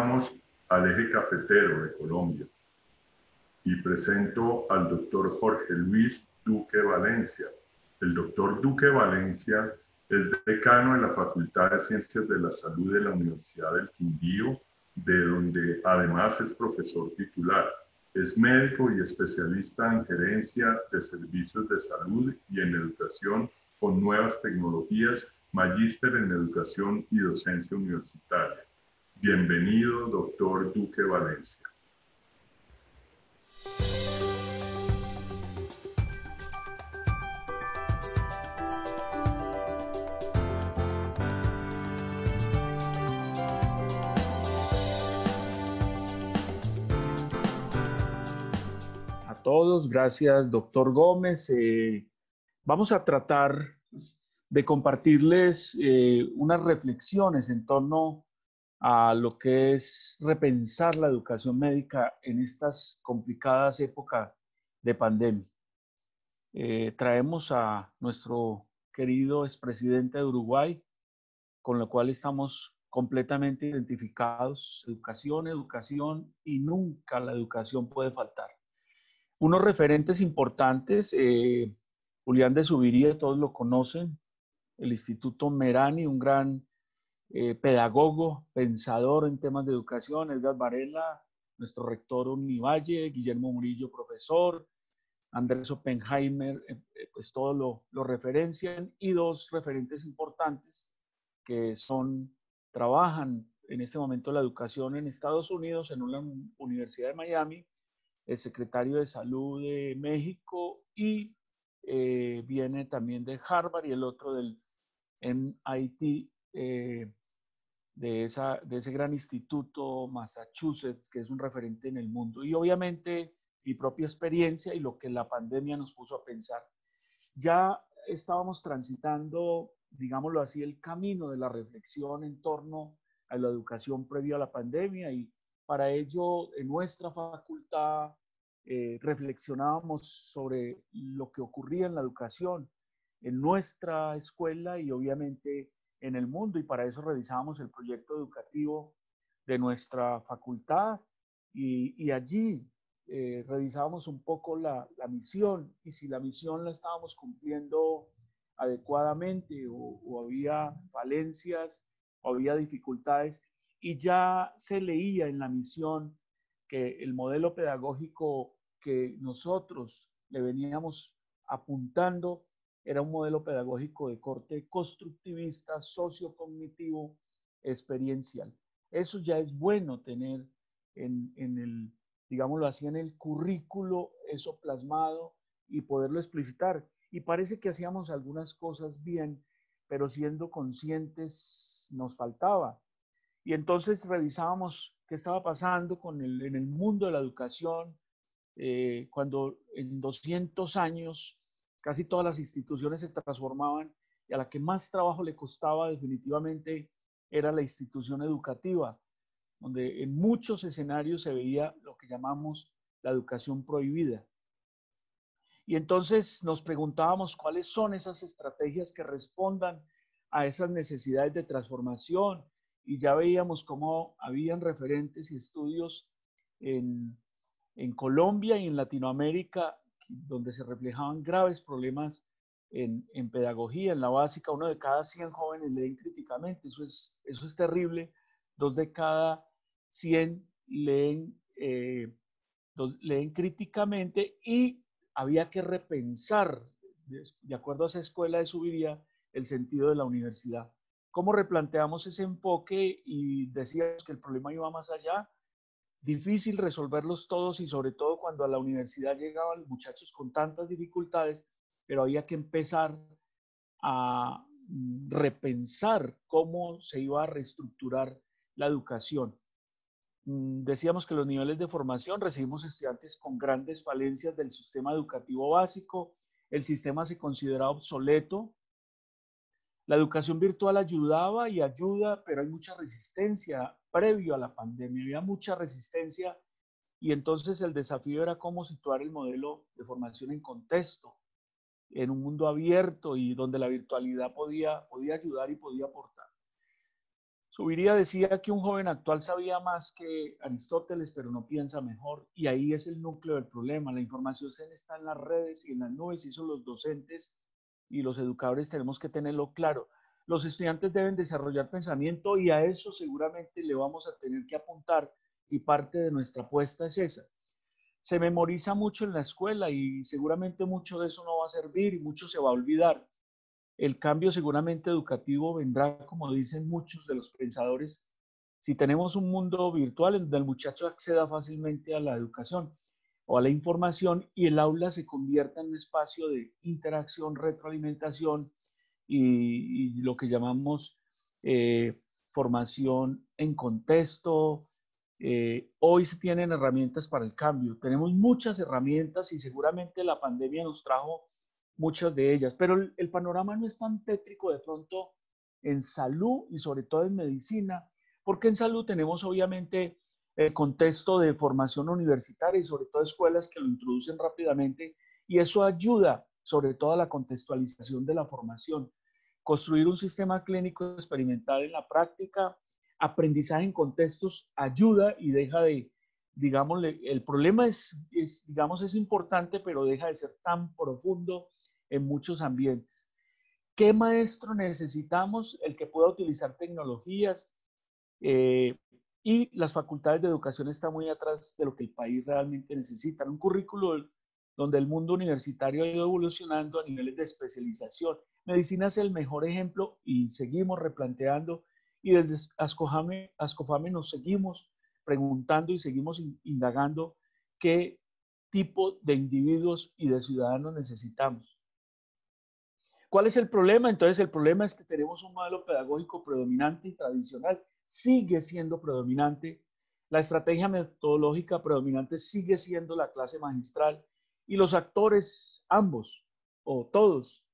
llegamos al eje cafetero de Colombia y presento al doctor Jorge Luis Duque Valencia. El doctor Duque Valencia es decano de la Facultad de Ciencias de la Salud de la Universidad del Quindío, de donde además es profesor titular. Es médico y especialista en gerencia de servicios de salud y en educación con nuevas tecnologías, magíster en educación y docencia universitaria. Bienvenido, doctor Duque Valencia. A todos, gracias, doctor Gómez. Vamos a tratar de compartirles unas reflexiones en torno a lo que es repensar la educación médica en estas complicadas épocas de pandemia. Traemos a nuestro querido expresidente de Uruguay, con lo cual estamos completamente identificados. Educación, educación y nunca la educación puede faltar. Unos referentes importantes, Julián de Zuviría, todos lo conocen, el Instituto Merani, un gran pedagogo, pensador en temas de educación, Edgar Varela, nuestro rector Univalle, Guillermo Murillo, profesor, Andrés Oppenheimer, pues todos lo referencian, y dos referentes importantes que trabajan en este momento la educación en Estados Unidos, en una Universidad de Miami, el secretario de Salud de México y viene también de Harvard y el otro del MIT, de ese gran instituto Massachusetts, que es un referente en el mundo. Y obviamente mi propia experiencia y lo que la pandemia nos puso a pensar. Ya estábamos transitando, digámoslo así, el camino de la reflexión en torno a la educación previa a la pandemia, y para ello en nuestra facultad reflexionábamos sobre lo que ocurría en la educación en nuestra escuela y obviamente en el mundo, y para eso revisábamos el proyecto educativo de nuestra facultad y allí revisábamos un poco la misión y si la misión la estábamos cumpliendo adecuadamente o había falencias o había dificultades, y ya se leía en la misión que el modelo pedagógico que nosotros le veníamos apuntando era un modelo pedagógico de corte constructivista, sociocognitivo, experiencial. Eso ya es bueno tener en el, digámoslo así, en el currículo, eso plasmado y poderlo explicitar. Y parece que hacíamos algunas cosas bien, pero siendo conscientes nos faltaba. Y entonces revisábamos qué estaba pasando en el mundo de la educación, cuando en 200 años casi todas las instituciones se transformaban, y a la que más trabajo le costaba definitivamente era la institución educativa, donde en muchos escenarios se veía lo que llamamos la educación prohibida. Y entonces nos preguntábamos cuáles son esas estrategias que respondan a esas necesidades de transformación, y ya veíamos cómo habían referentes y estudios en Colombia y en Latinoamérica donde se reflejaban graves problemas en pedagogía. En la básica, 1 de cada 100 jóvenes leen críticamente. Eso es terrible. 2 de cada 100 leen críticamente, y había que repensar, de acuerdo a esa escuela de Zuviría, el sentido de la universidad. ¿Cómo replanteamos ese enfoque? Y decíamos que el problema iba más allá. Difícil resolverlos todos, y sobre todo cuando a la universidad llegaban muchachos con tantas dificultades, pero había que empezar a repensar cómo se iba a reestructurar la educación. Decíamos que los niveles de formación, recibimos estudiantes con grandes falencias del sistema educativo básico, el sistema se consideraba obsoleto, la educación virtual ayudaba y ayuda, pero hay mucha resistencia. Previo a la pandemia había mucha resistencia, y entonces el desafío era cómo situar el modelo de formación en contexto, en un mundo abierto y donde la virtualidad podía ayudar y podía aportar. Subiría decía que un joven actual sabía más que Aristóteles, pero no piensa mejor. Y ahí es el núcleo del problema. La información está en las redes y en las nubes, y eso los docentes y los educadores tenemos que tenerlo claro. Los estudiantes deben desarrollar pensamiento y a eso seguramente le vamos a tener que apuntar, y parte de nuestra apuesta es esa. Se memoriza mucho en la escuela y seguramente mucho de eso no va a servir y mucho se va a olvidar. El cambio seguramente educativo vendrá, como dicen muchos de los pensadores, si tenemos un mundo virtual en donde el muchacho acceda fácilmente a la educación o a la información y el aula se convierta en un espacio de interacción, retroalimentación y lo que llamamos formación en contexto. Hoy se tienen herramientas para el cambio. Tenemos muchas herramientas y seguramente la pandemia nos trajo muchas de ellas, pero el panorama no es tan tétrico de pronto en salud y sobre todo en medicina, porque en salud tenemos obviamente el contexto de formación universitaria y sobre todo escuelas que lo introducen rápidamente, y eso ayuda sobre todo a la contextualización de la formación. Construir un sistema clínico experimental en la práctica, aprendizaje en contextos ayuda y deja de, digamos, el problema digamos, es importante, pero deja de ser tan profundo en muchos ambientes. ¿Qué maestro necesitamos? El que pueda utilizar tecnologías, y las facultades de educación están muy atrás de lo que el país realmente necesita. Un currículo donde el mundo universitario ha ido evolucionando a niveles de especialización. Medicina es el mejor ejemplo y seguimos replanteando, y desde Ascofame nos seguimos preguntando y seguimos indagando qué tipo de individuos y de ciudadanos necesitamos. ¿Cuál es el problema? Entonces el problema es que tenemos un modelo pedagógico predominante y tradicional, sigue siendo predominante. La estrategia metodológica predominante sigue siendo la clase magistral, y los actores, ambos o todos,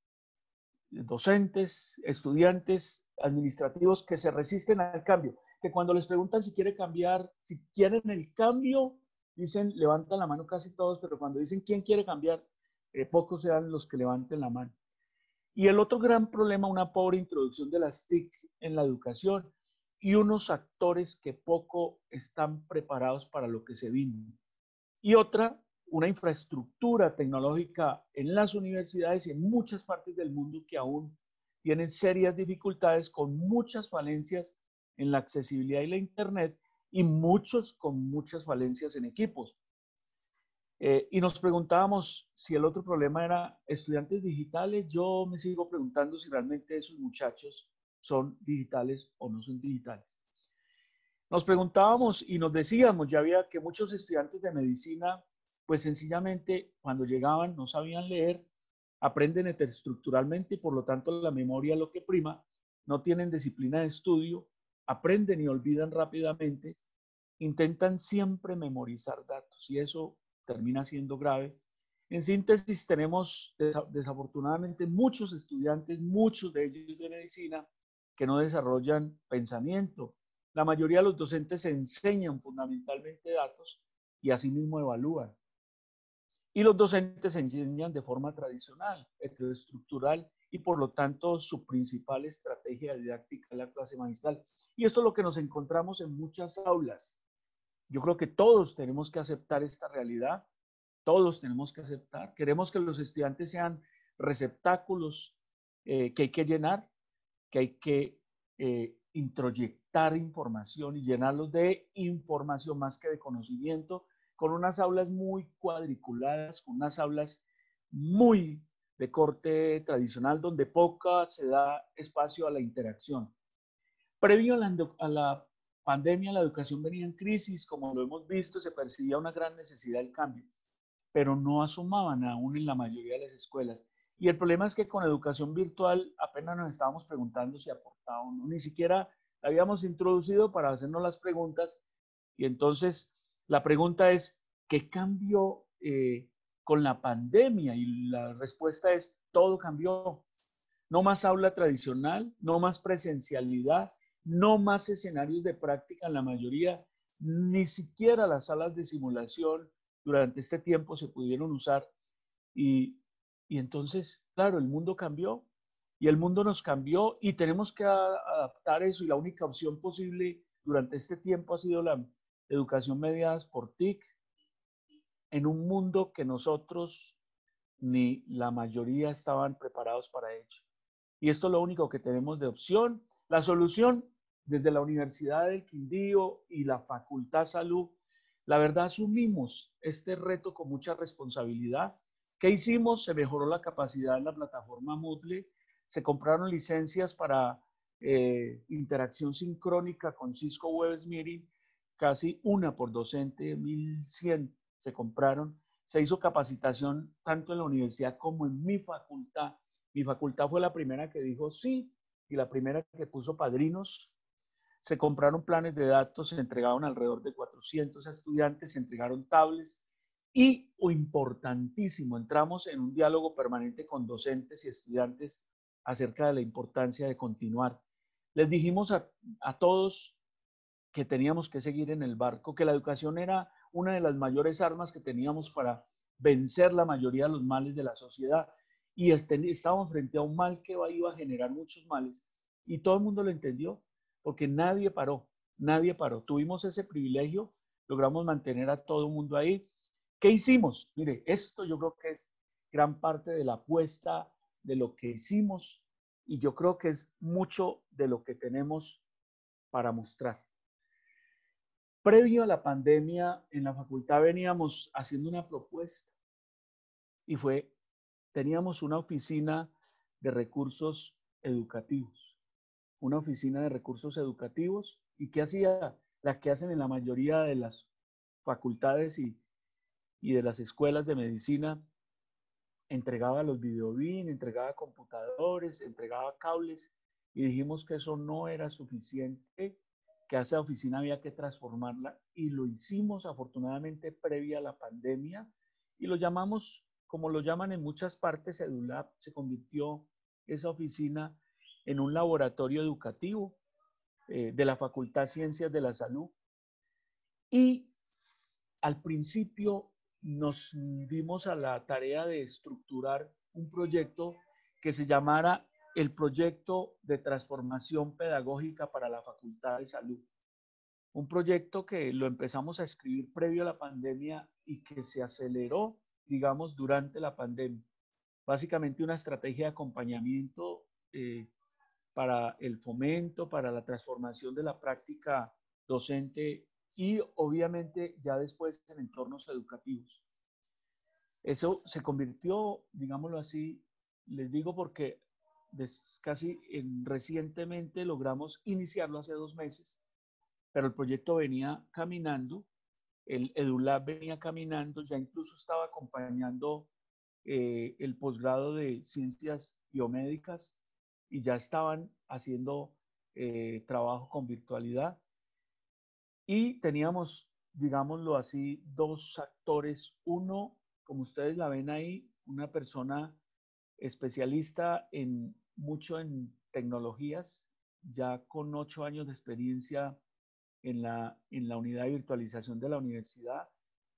docentes, estudiantes, administrativos, que se resisten al cambio, que cuando les preguntan si quieren cambiar, si quieren el cambio, dicen, levantan la mano casi todos, pero cuando dicen quién quiere cambiar, pocos sean los que levanten la mano. Y el otro gran problema, una pobre introducción de las TIC en la educación y unos actores que poco están preparados para lo que se vino. Y otra, una infraestructura tecnológica en las universidades y en muchas partes del mundo que aún tienen serias dificultades, con muchas falencias en la accesibilidad y la Internet, y muchos con muchas falencias en equipos. Y nos preguntábamos si el otro problema era estudiantes digitales. Yo me sigo preguntando si realmente esos muchachos son digitales o no son digitales. Nos preguntábamos y nos decíamos, ya había que muchos estudiantes de medicina, pues sencillamente cuando llegaban no sabían leer, aprenden heteroestructuralmente y por lo tanto la memoria es lo que prima, no tienen disciplina de estudio, aprenden y olvidan rápidamente, intentan siempre memorizar datos y eso termina siendo grave. En síntesis, tenemos desafortunadamente muchos estudiantes, muchos de ellos de medicina, que no desarrollan pensamiento. La mayoría de los docentes enseñan fundamentalmente datos y asimismo evalúan. Y los docentes enseñan de forma tradicional, heteroestructural, y por lo tanto su principal estrategia didáctica es la clase magistral. Y esto es lo que nos encontramos en muchas aulas. Yo creo que todos tenemos que aceptar esta realidad, todos tenemos que aceptar. Queremos que los estudiantes sean receptáculos que hay que llenar, que hay que introyectar información y llenarlos de información más que de conocimiento, con unas aulas muy cuadriculadas, con unas aulas muy de corte tradicional, donde poca se da espacio a la interacción. Previo a la pandemia, la educación venía en crisis, como lo hemos visto, se percibía una gran necesidad del cambio, pero no asomaban aún en la mayoría de las escuelas. Y el problema es que con educación virtual apenas nos estábamos preguntando si aportaba o no, ni siquiera la habíamos introducido para hacernos las preguntas. Y entonces la pregunta es, ¿qué cambió con la pandemia? Y la respuesta es, todo cambió. No más aula tradicional, no más presencialidad, no más escenarios de práctica en la mayoría, ni siquiera las salas de simulación durante este tiempo se pudieron usar. Y entonces, claro, el mundo cambió. y el mundo nos cambió y tenemos que adaptar eso y la única opción posible durante este tiempo ha sido la educación mediada por TIC en un mundo que nosotros ni la mayoría estaban preparados para ello. Y esto es lo único que tenemos de opción. La solución desde la Universidad del Quindío y la Facultad Salud, la verdad asumimos este reto con mucha responsabilidad. ¿Qué hicimos? Se mejoró la capacidad de la plataforma Moodle, se compraron licencias para interacción sincrónica con Cisco WebEx casi una por docente, 1.100 se compraron. Se hizo capacitación tanto en la universidad como en mi facultad. Mi facultad fue la primera que dijo sí y la primera que puso padrinos. Se compraron planes de datos, se entregaron alrededor de 400 estudiantes, se entregaron tablets y, o importantísimo, entramos en un diálogo permanente con docentes y estudiantes acerca de la importancia de continuar. Les dijimos a todos que teníamos que seguir en el barco, que la educación era una de las mayores armas que teníamos para vencer la mayoría de los males de la sociedad. Y estábamos frente a un mal que iba a generar muchos males. Y todo el mundo lo entendió, porque nadie paró, nadie paró. Tuvimos ese privilegio, logramos mantener a todo el mundo ahí. ¿Qué hicimos? Mire, esto yo creo que es gran parte de la apuesta de lo que hicimos y yo creo que es mucho de lo que tenemos para mostrar. Previo a la pandemia, en la facultad veníamos haciendo una propuesta y teníamos una oficina de recursos educativos, una oficina de recursos educativos, ¿y qué hacía? La que hacen en la mayoría de las facultades y de las escuelas de medicina, entregaba los videobin, entregaba computadores, entregaba cables, y dijimos que eso no era suficiente, que a esa oficina había que transformarla, y lo hicimos afortunadamente previa a la pandemia, y lo llamamos, como lo llaman en muchas partes, EduLab. Se convirtió esa oficina en un laboratorio educativo de la Facultad de Ciencias de la Salud, y al principio nos dimos a la tarea de estructurar un proyecto que se llamara el Proyecto de Transformación Pedagógica para la Facultad de Salud. Un proyecto que lo empezamos a escribir previo a la pandemia y que se aceleró, digamos, durante la pandemia. Básicamente una estrategia de acompañamiento para el fomento, para la transformación de la práctica docente y obviamente ya después en entornos educativos. Eso se convirtió, digámoslo así, les digo porque recientemente logramos iniciarlo hace 2 meses, pero el proyecto venía caminando, el EduLab venía caminando, ya incluso estaba acompañando el posgrado de ciencias biomédicas y ya estaban haciendo trabajo con virtualidad. Y teníamos, digámoslo así, 2 actores. Uno, como ustedes la ven ahí, una persona especialista mucho en tecnologías, ya con 8 años de experiencia en la unidad de virtualización de la universidad.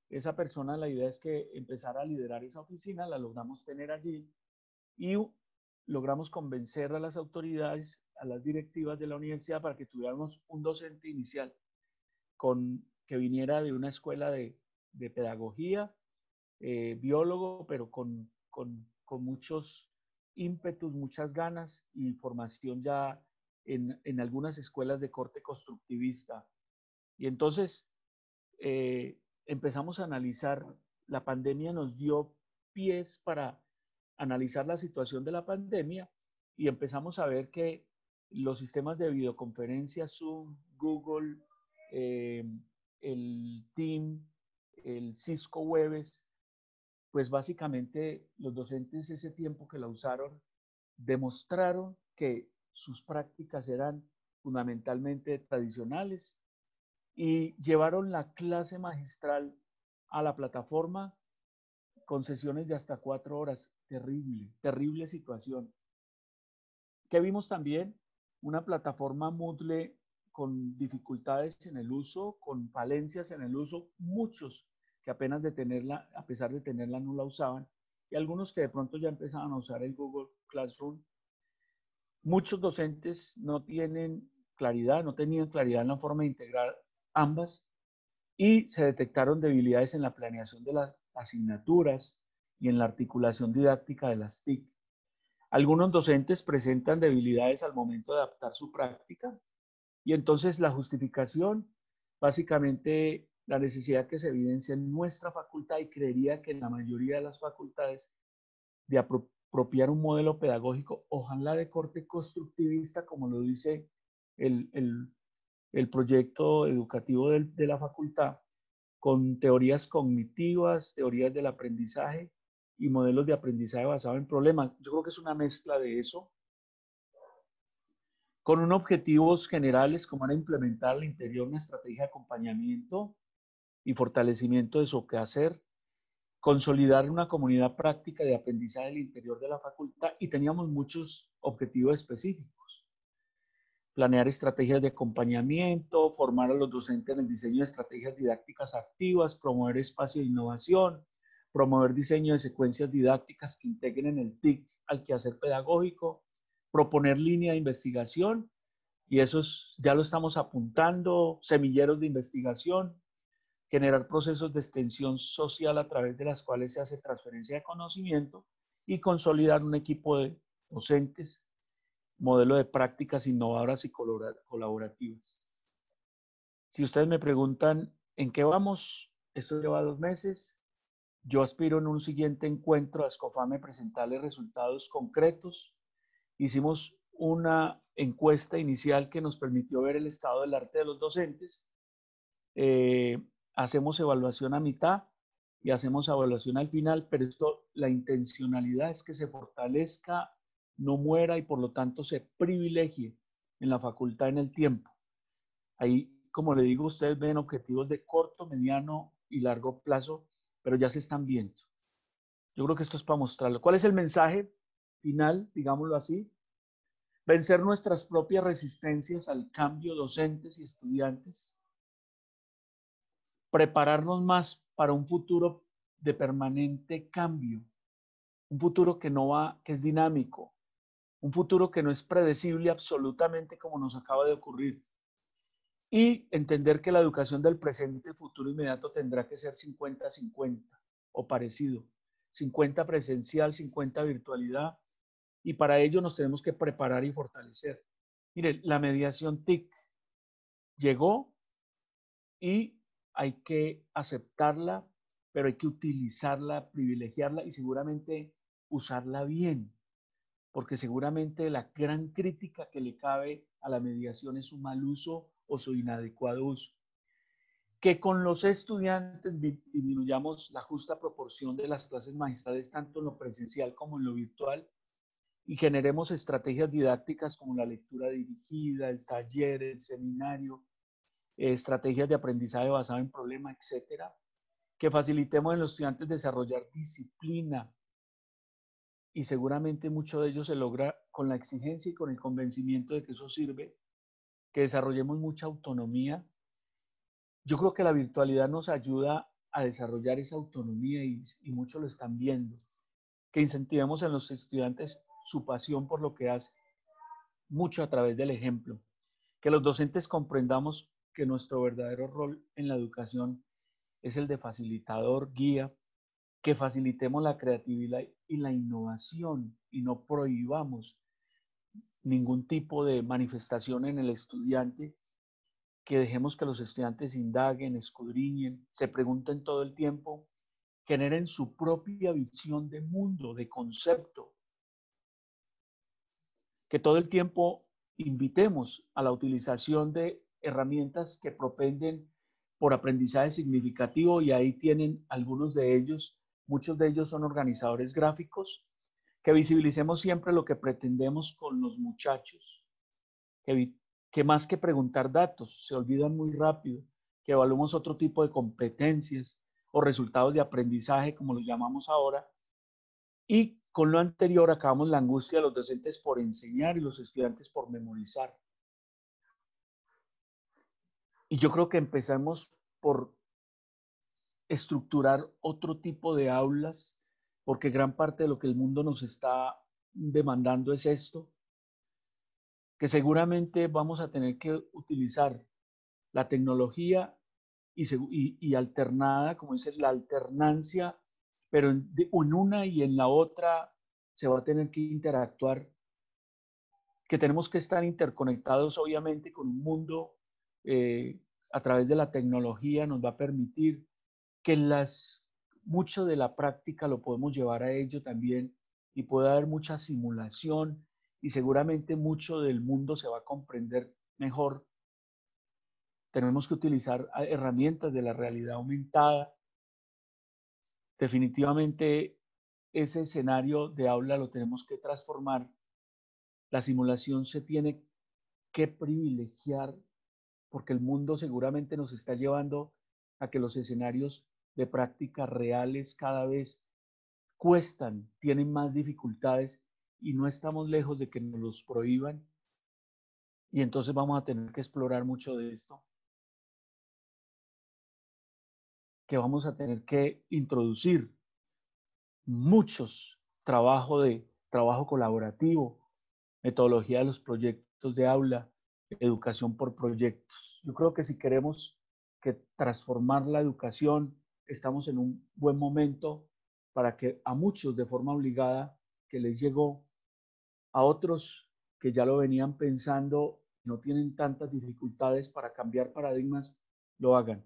Esa persona, la idea es que empezara a liderar esa oficina, la logramos tener allí y logramos convencer a las autoridades, a las directivas de la universidad para que tuviéramos un docente inicial que viniera de una escuela de pedagogía, biólogo, pero con muchos ímpetus, muchas ganas y formación ya en algunas escuelas de corte constructivista. Y entonces empezamos a analizar, la pandemia nos dio pies para analizar la situación de la pandemia y empezamos a ver que los sistemas de videoconferencia, Zoom, Google, eh, el Team, el Cisco Webex, pues básicamente los docentes ese tiempo que la usaron demostraron que sus prácticas eran fundamentalmente tradicionales y llevaron la clase magistral a la plataforma con sesiones de hasta 4 horas. Terrible, terrible situación. ¿Qué vimos también? Una plataforma Moodle con dificultades en el uso, con falencias en el uso, muchos que apenas de tenerla, a pesar de tenerla, no la usaban, y algunos que de pronto ya empezaban a usar el Google Classroom. Muchos docentes no tienen claridad, no tenían claridad en la forma de integrar ambas y se detectaron debilidades en la planeación de las asignaturas y en la articulación didáctica de las TIC. Algunos docentes presentan debilidades al momento de adaptar su práctica y entonces la justificación, básicamente la necesidad que se evidencia en nuestra facultad y creería que en la mayoría de las facultades de apropiar un modelo pedagógico, ojalá de corte constructivista, como lo dice el, el, el proyecto educativo de la facultad, con teorías cognitivas, teorías del aprendizaje y modelos de aprendizaje basado en problemas. Yo creo que es una mezcla de eso, con unos objetivos generales como era implementar al interior una estrategia de acompañamiento y fortalecimiento de su quehacer, consolidar una comunidad práctica de aprendizaje al interior de la facultad y teníamos muchos objetivos específicos. Planear estrategias de acompañamiento, formar a los docentes en el diseño de estrategias didácticas activas, promover espacios de innovación, promover diseño de secuencias didácticas que integren el TIC al quehacer pedagógico, proponer línea de investigación, y eso ya lo estamos apuntando, semilleros de investigación, generar procesos de extensión social a través de las cuales se hace transferencia de conocimiento y consolidar un equipo de docentes, modelo de prácticas innovadoras y colaborativas. Si ustedes me preguntan en qué vamos, esto lleva 2 meses. Yo aspiro en un siguiente encuentro a Escofame presentarles resultados concretos. Hicimos una encuesta inicial que nos permitió ver el estado del arte de los docentes. Hacemos evaluación a mitad y hacemos evaluación al final, pero esto, la intencionalidad es que se fortalezca, no muera y por lo tanto se privilegie en la facultad en el tiempo. Ahí, como le digo, ustedes ven objetivos de corto, mediano y largo plazo, pero ya se están viendo. Yo creo que esto es para mostrarlo. ¿Cuál es el mensaje final, digámoslo así? Vencer nuestras propias resistencias al cambio, docentes y estudiantes. Prepararnos más para un futuro de permanente cambio. Un futuro que no va, que es dinámico. Un futuro que no es predecible absolutamente como nos acaba de ocurrir. Y entender que la educación del presente, futuro inmediato tendrá que ser 50-50 o parecido. 50 presencial, 50 virtualidad. Y para ello nos tenemos que preparar y fortalecer. Mire, la mediación TIC llegó y hay que aceptarla, pero hay que utilizarla, privilegiarla y seguramente usarla bien, porque seguramente la gran crítica que le cabe a la mediación es su mal uso o su inadecuado uso. Que con los estudiantes disminuyamos la justa proporción de las clases magistrales, tanto en lo presencial como en lo virtual, y generemos estrategias didácticas como la lectura dirigida, el taller, el seminario, estrategias de aprendizaje basado en problemas, etcétera, que facilitemos en los estudiantes desarrollar disciplina y seguramente mucho de ello se logra con la exigencia y con el convencimiento de que eso sirve, que desarrollemos mucha autonomía. Yo creo que la virtualidad nos ayuda a desarrollar esa autonomía y muchos lo están viendo, que incentivemos en los estudiantes su pasión por lo que hacen, mucho a través del ejemplo, que los docentes comprendamos que nuestro verdadero rol en la educación es el de facilitador, guía, que facilitemos la creatividad y la innovación y no prohibamos ningún tipo de manifestación en el estudiante, que dejemos que los estudiantes indaguen, escudriñen, se pregunten todo el tiempo, generen su propia visión de mundo, de concepto, que todo el tiempo invitemos a la utilización de herramientas que propenden por aprendizaje significativo y ahí tienen algunos de ellos, muchos de ellos son organizadores gráficos, que visibilicemos siempre lo que pretendemos con los muchachos, que más que preguntar datos, se olvidan muy rápido, que evaluemos otro tipo de competencias o resultados de aprendizaje, como los llamamos ahora, y con lo anterior acabamos la angustia de los docentes por enseñar y los estudiantes por memorizar. Y yo creo que empezamos por estructurar otro tipo de aulas, porque gran parte de lo que el mundo nos está demandando es esto. que seguramente vamos a tener que utilizar la tecnología y alternada, como dice, la alternancia, pero en una y en la otra se va a tener que interactuar, que tenemos que estar interconectados obviamente con un mundo eh, a través de la tecnología nos va a permitir que mucho de la práctica lo podemos llevar a ello también y puede haber mucha simulación y seguramente mucho del mundo se va a comprender mejor. Tenemos que utilizar herramientas de la realidad aumentada. Definitivamente ese escenario de aula lo tenemos que transformar. La simulación se tiene que privilegiar porque el mundo seguramente nos está llevando a que los escenarios de práctica reales cada vez cuestan, tienen más dificultades y no estamos lejos de que nos los prohíban. Y entonces vamos a tener que explorar mucho de esto, que vamos a tener que introducir muchos trabajo colaborativo, metodología de los proyectos de aula, educación por proyectos. Yo creo que si queremos que transformar la educación, estamos en un buen momento para que a muchos de forma obligada que les llegó, a otros que ya lo venían pensando, no tienen tantas dificultades para cambiar paradigmas, lo hagan.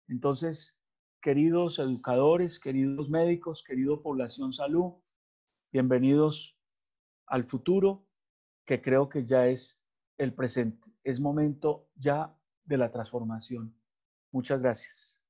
Entonces, queridos educadores, queridos médicos, querido población salud, bienvenidos al futuro, que creo que ya es el presente. Es momento ya de la transformación. Muchas gracias.